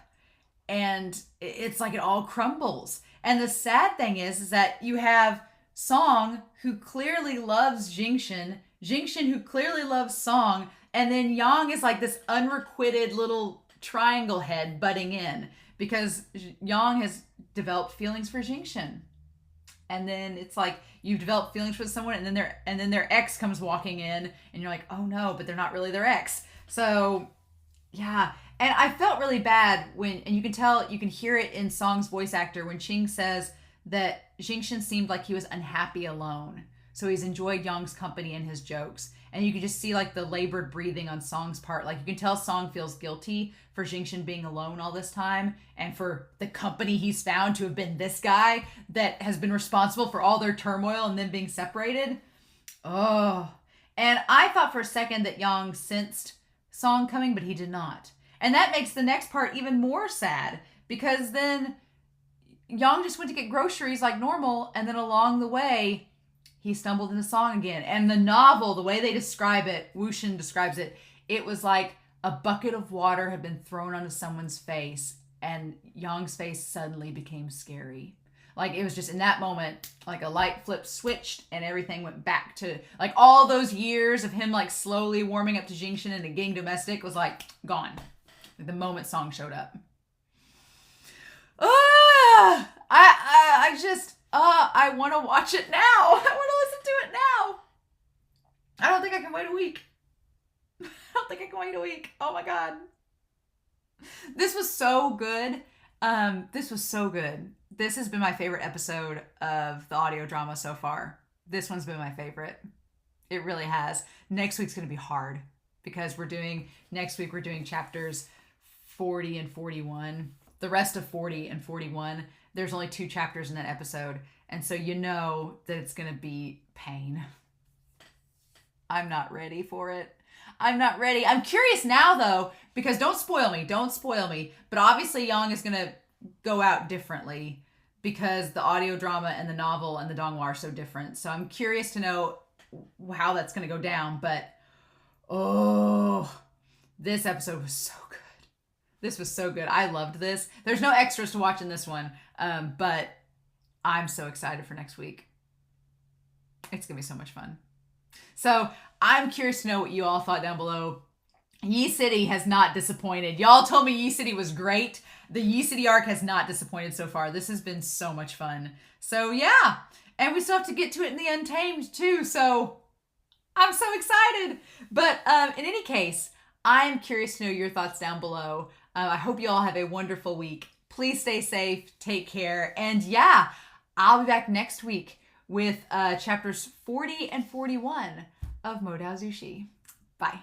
and it's like it all crumbles. And the sad thing is that you have Song, who clearly loves XingChen who clearly loves Song, and then Yang is like this unrequited little triangle head butting in because Yang has developed feelings for XingChen. And then it's like you've developed feelings for someone and then their ex comes walking in and you're like, oh no, but they're not really their ex. So yeah. And I felt really bad and you can hear it in Song's voice actor when Qing says that XingChen seemed like he was unhappy alone. So he's enjoyed Yang's company and his jokes. And you can just see like the labored breathing on Song's part. Like you can tell Song feels guilty for XingChen being alone all this time and for the company he's found to have been this guy that has been responsible for all their turmoil and then being separated. Oh. And I thought for a second that Yang sensed Song coming, but he did not. And that makes the next part even more sad because then Yang just went to get groceries like normal and then along the way he stumbled into Song again. And the novel, the way they describe it, Wuxin describes it, it was like a bucket of water had been thrown onto someone's face and Yang's face suddenly became scary. Like it was just in that moment, like a light flip switched and everything went back to like all those years of him like slowly warming up to XingChen and getting domestic was like gone. Like the moment Song showed up. I want to watch it now. I want to listen to it now. I don't think I can wait a week. Oh my God. This was so good. This was so good. This has been my favorite episode of the audio drama so far. This one's been my favorite. It really has. Next week's going to be hard because next week we're doing chapters 40 and 41. The rest of 40 and 41, there's only 2 chapters in that episode. And so you know that it's going to be pain. I'm not ready for it. I'm not ready. I'm curious now, though, because don't spoil me. But obviously Yang is going to go out differently because the audio drama and the novel and the donghua are so different. So I'm curious to know how that's going to go down. But, this episode was so good. This was so good. I loved this. There's no extras to watch in this one, but I'm so excited for next week. It's going to be so much fun. So I'm curious to know what you all thought down below. Yi City has not disappointed. Y'all told me Yi City was great. The Yi City arc has not disappointed so far. This has been so much fun. So yeah, and we still have to get to it in the Untamed too. So I'm so excited. But in any case, I'm curious to know your thoughts down below. I hope you all have a wonderful week. Please stay safe, take care, and yeah, I'll be back next week with chapters 40 and 41 of Modao Zushi. Bye.